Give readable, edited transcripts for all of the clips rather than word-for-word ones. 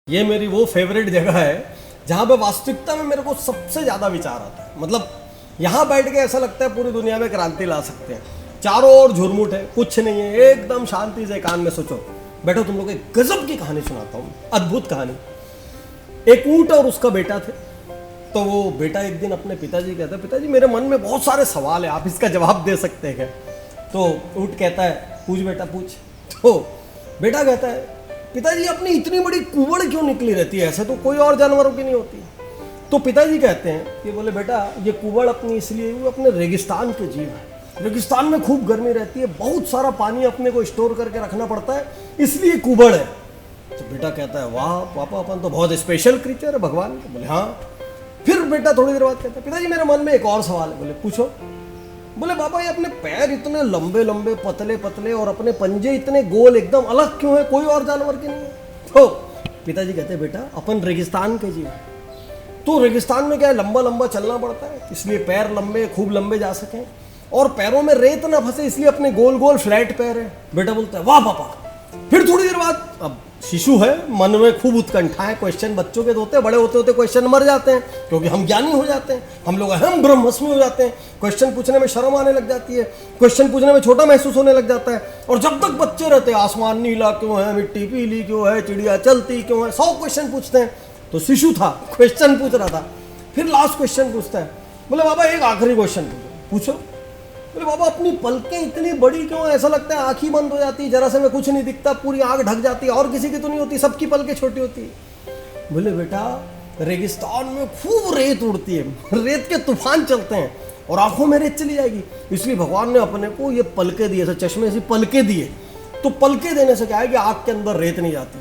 ये मेरी वो फेवरेट जगह है जहाँ पे वास्तविकता में मेरे को सबसे ज़्यादा विचार आता है। मतलब यहाँ बैठ के ऐसा लगता है पूरी दुनिया में क्रांति ला सकते हैं। चारों ओर झुरमुट है, कुछ नहीं है, एकदम शांति से कान में सोचो। बैठो, तुम लोग एक गजब की कहानी सुनाता हूँ, अद्भुत कहानी। एक ऊंट और उसका बेटा थे। तो वो बेटा एक दिन अपने पिताजी कहता है, पिताजी मेरे मन में बहुत सारे सवाल है, आप इसका जवाब दे सकते हैं क्या? तो ऊंट कहता है, पूछ बेटा पूछ। तो बेटा कहता है, पिताजी अपनी इतनी बड़ी कुबड़ क्यों निकली रहती है, ऐसे तो कोई और जानवरों की नहीं होती। तो पिताजी कहते हैं कि बोले बेटा ये कुबड़ अपनी इसलिए हुई, अपने रेगिस्तान के जीव है। रेगिस्तान में खूब गर्मी रहती है, बहुत सारा पानी अपने को स्टोर करके रखना पड़ता है, इसलिए कुबड़ है। तो बेटा कहता है, वाह पापा अपन तो बहुत स्पेशल क्रीचर है भगवान के। बोले हाँ। फिर बेटा थोड़ी देर बाद कहता है, पिताजी मेरे मन में एक और सवाल है। बोले पूछो। बोले बाबा ये अपने पैर इतने लंबे लंबे पतले पतले और अपने पंजे इतने गोल एकदम अलग क्यों है, कोई और जानवर के नहीं है? तो पिताजी कहते हैं, बेटा अपन रेगिस्तान के जीव, तो रेगिस्तान में क्या है, लंबा लंबा चलना पड़ता है, इसलिए पैर लंबे खूब लंबे जा सकें, और पैरों में रेत ना फंसे इसलिए अपने गोल गोल फ्लैट पैर है। बेटा बोलता है, वाह पापा। फिर थोड़ी देर बाद, अब शिशु है, मन में खूब उत्कंठा है, क्वेश्चन बच्चों के होते हैं, बड़े होते होते क्वेश्चन मर जाते हैं क्योंकि हम ज्ञानी हो जाते हैं, हम लोग अहम ब्रह्मस्मि हो जाते हैं, क्वेश्चन पूछने में शर्म आने लग जाती है, क्वेश्चन पूछने में छोटा महसूस होने लग जाता है। और जब तक बच्चे रहते हैं, आसमान नीला क्यों है, मिट्टी पीली क्यों है, चिड़िया चलती क्यों है, 100 क्वेश्चन पूछते हैं। तो शिशु था, क्वेश्चन पूछ रहा था। फिर लास्ट क्वेश्चन पूछता है, बोले बाबा एक आखिरी क्वेश्चन पूछो। बोले बाबा अपनी पलकें इतनी बड़ी क्यों है, ऐसा लगता है आँख ही बंद हो जाती है, जरा से में कुछ नहीं दिखता, पूरी आँख ढक जाती है, और किसी की तो नहीं होती, सबकी पलकें छोटी होती है। बोले बेटा रेगिस्तान में खूब रेत उड़ती है, रेत के तूफान चलते हैं और आंखों में रेत चली जाएगी, इसलिए भगवान ने अपने को ये पलके दिए, चश्मे से पलके दिए। तो पलके देने से क्या है कि आँख के अंदर रेत नहीं जाती।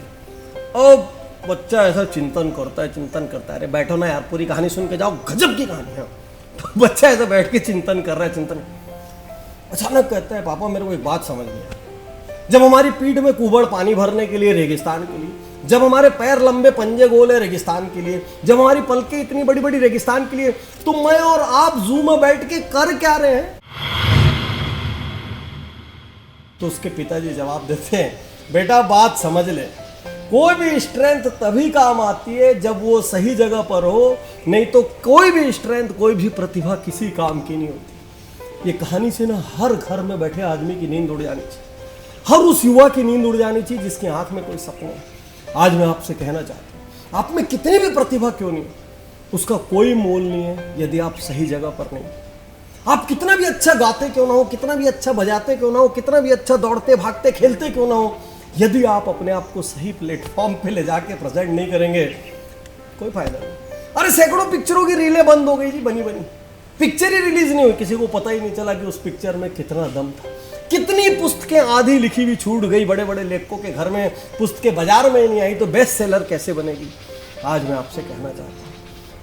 अब बच्चा ऐसा चिंतन करता है, अरे बैठो ना यार, पूरी कहानी सुन के जाओ, गजब की कहानी है। तो बच्चा ऐसा बैठ के चिंतन कर रहा है, चिंतन। अचानक कहता है, पापा मेरे को एक बात समझ में आई, जब हमारी पीठ में कुबड़ पानी भरने के लिए रेगिस्तान के लिए, जब हमारे पैर लंबे पंजे गोल है रेगिस्तान के लिए, जब हमारी पलकें इतनी बड़ी बड़ी रेगिस्तान के लिए, तो मैं और आप जू में बैठ के कर क्या रहे हैं? तो उसके पिताजी जवाब देते हैं, बेटा बात समझ ले, कोई भी स्ट्रेंथ तभी काम आती है जब वो सही जगह पर हो, नहीं तो कोई भी स्ट्रेंथ, कोई भी प्रतिभा किसी काम की नहीं होती। ये कहानी से ना हर घर में बैठे आदमी की नींद उड़ जानी चाहिए, हर उस युवा की नींद उड़ जानी चाहिए जिसके आंख में कोई सपने है। आज मैं आपसे कहना चाहता हूँ, आप में कितनी भी प्रतिभा क्यों नहीं, उसका कोई मोल नहीं है यदि आप सही जगह पर नहीं। आप कितना भी अच्छा गाते क्यों ना हो, कितना भी अच्छा बजाते क्यों ना हो, कितना भी अच्छा दौड़ते भागते खेलते क्यों ना हो, यदि आप अपने आप को सही प्लेटफॉर्म पे ले जाके प्रेजेंट नहीं करेंगे, कोई फायदा नहीं। अरे सैकड़ों पिक्चरों की रीलें बंद हो गई जी, बनी पिक्चर ही रिलीज नहीं हुई, किसी को पता ही नहीं चला कि उस पिक्चर में कितना दम था। कितनी पुस्तकें आधी लिखी हुई छूट गई, बड़े बड़े लेखकों के घर में पुस्तकें बाजार में नहीं आई, तो बेस्ट सेलर कैसे बनेगी? आज मैं आपसे कहना चाहता हूँ,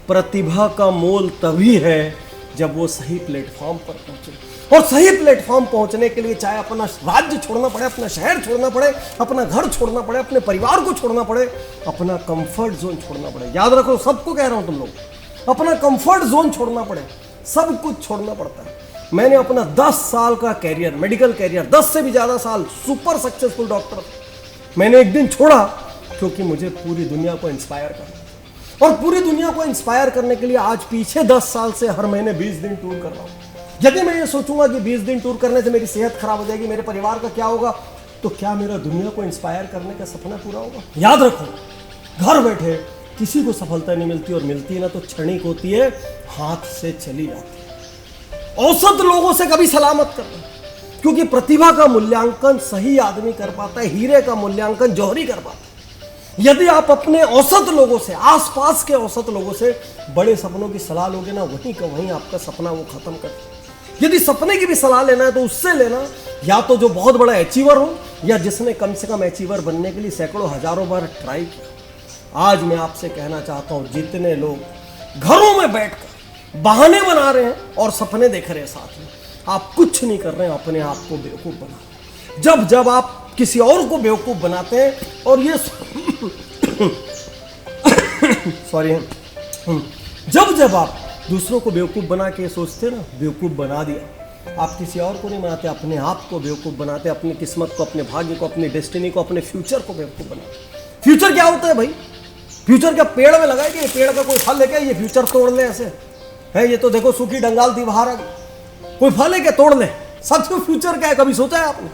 प्रतिभा का मोल तभी है जब वो सही प्लेटफॉर्म पर पहुंचे। और सही प्लेटफॉर्म पहुंचने के लिए चाहे अपना राज्य छोड़ना पड़े, अपना शहर छोड़ना पड़े, अपना घर छोड़ना पड़े, अपने परिवार को छोड़ना पड़े, अपना कंफर्ट जोन छोड़ना पड़े। याद रखो, सबको कह रहा हूं तुम लोग, अपना कंफर्ट जोन छोड़ना पड़े, सब कुछ छोड़ना पड़ता है। मैंने अपना 10 साल का कैरियर, मेडिकल कैरियर, 10 से भी ज्यादा साल, सुपर सक्सेसफुल डॉक्टर, मैंने एक दिन छोड़ा क्योंकि मुझे पूरी दुनिया को इंस्पायर करना, और पूरी दुनिया को इंस्पायर करने के लिए आज पीछे 10 साल से हर महीने 20 दिन टूर कर रहा हूं। यदि मैं ये सोचूंगा कि 20 दिन टूर करने से मेरी सेहत खराब हो जाएगी, मेरे परिवार का क्या होगा, तो क्या मेरा दुनिया को इंस्पायर करने का सपना पूरा होगा? याद रखो, घर बैठे किसी को सफलता नहीं मिलती, और मिलती ना तो क्षणिक होती है, हाथ से चली जाती है। औसत लोगों से कभी सलाह मत करना, क्योंकि प्रतिभा का मूल्यांकन सही आदमी कर पाता है, हीरे का मूल्यांकन जौहरी कर पाता है। यदि आप अपने औसत लोगों से, आसपास के औसत लोगों से बड़े सपनों की सलाह लोगे ना, वहीं का वहीं आपका सपना वो खत्म कर देगा। यदि सपने की भी सलाह लेना है तो उससे लेना, या तो जो बहुत बड़ा अचीवर हो, या जिसने कम से कम अचीवर बनने के लिए सैकड़ों हजारों बार ट्राई किया। आज मैं आपसे कहना चाहता हूं, जितने लोग घरों में बैठकर बहाने बना रहे हैं और सपने देख रहे हैं साथ में, आप कुछ नहीं कर रहे हैं, अपने आप को बेवकूफ बना रहे हैं। जब आप किसी और को बेवकूफ बनाते हैं, और ये सॉरी जब आप दूसरों को बेवकूफ बना के सोचते हैं ना, बेवकूफ बना दिया, आप किसी और को नहीं बनाते, अपने आप को बेवकूफ बनाते, अपनी किस्मत को, अपने भाग्य को, अपनी डेस्टिनी को, अपने फ्यूचर को बेवकूफ बनाते। फ्यूचर क्या होता है भाई? फ्यूचर क्या पेड़ में लगाए कि पेड़ का कोई फल लेके ये फ्यूचर तोड़ ले ऐसे है? ये तो देखो सूखी डंगाल थी बाहर, कोई फल है क्या तोड़ ले? सच में फ्यूचर क्या है, कभी सोचा है आपने?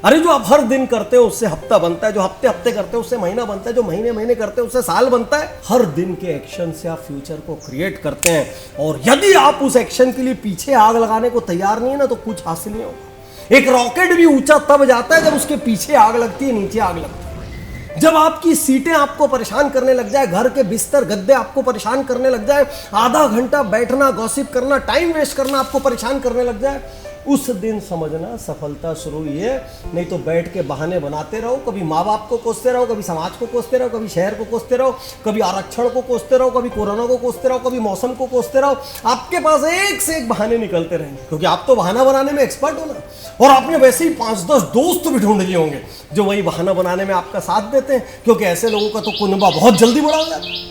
अरे जो आप हर दिन करते हो उससे हफ्ता बनता है, जो हफ्ते हफ्ते करते हो उससे महीना बनता है, जो महीने महीने करते हो उससे साल बनता है। हर दिन के एक्शन से आप फ्यूचर को क्रिएट करते हैं, और यदि आप उस एक्शन के लिए पीछे आग लगाने को तैयार नहीं है ना, तो कुछ हासिल नहीं होगा। एक रॉकेट भी ऊंचा तब जाता है जब उसके पीछे आग लगती है, नीचे आग लगती है। जब आपकी सीटें आपको परेशान करने लग जाए, घर के बिस्तर गद्दे आपको परेशान करने लग जाए, आधा घंटा बैठना, गॉसिप करना, टाइम वेस्ट करना आपको परेशान करने लग जाए, उस दिन समझना सफलता शुरू हुई है। नहीं तो बैठ के बहाने बनाते रहो, कभी माँ बाप को कोसते रहो, कभी समाज को कोसते रहो, कभी शहर को कोसते रहो, कभी आरक्षण को कोसते रहो, कभी कोरोना को कोसते रहो, कभी मौसम को कोसते रहो। आपके पास एक से एक बहाने निकलते रहेंगे, क्योंकि आप तो बहाना बनाने में एक्सपर्ट हो ना। और आपने वैसे ही 5-10 दोस्त भी ढूंढ लिए होंगे जो वही बहाना बनाने में आपका साथ देते हैं, क्योंकि ऐसे लोगों का तो कुनबा बहुत जल्दी बड़ा हो जाता है।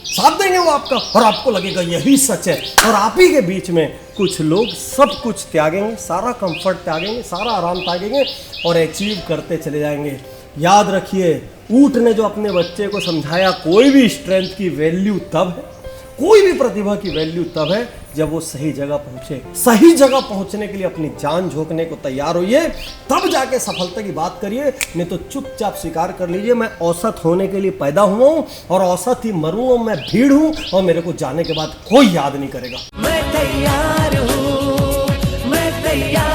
साथ देंगे वो आपका, और आपको लगेगा यही सच है। और आप ही के बीच में कुछ लोग सब कुछ त्यागेंगे, सारा कंफर्ट त्यागेंगे, सारा आराम त्यागेंगे, और अचीव करते चले जाएंगे। याद रखिए, ऊंट ने जो अपने बच्चे को समझाया, कोई भी स्ट्रेंथ की वैल्यू तब है, कोई भी प्रतिभा की वैल्यू तब है जब वो सही जगह पहुंचे। सही जगह पहुंचने के लिए अपनी जान झोंकने को तैयार होइए, तब जाके सफलता की बात करिए। नहीं तो चुपचाप स्वीकार कर लीजिए, मैं औसत होने के लिए पैदा हुआ हूं, और औसत ही मरूं, मैं भीड़ हूं, और मेरे को जाने के बाद कोई याद नहीं करेगा। मैं तैयार हूं, मैं तैयार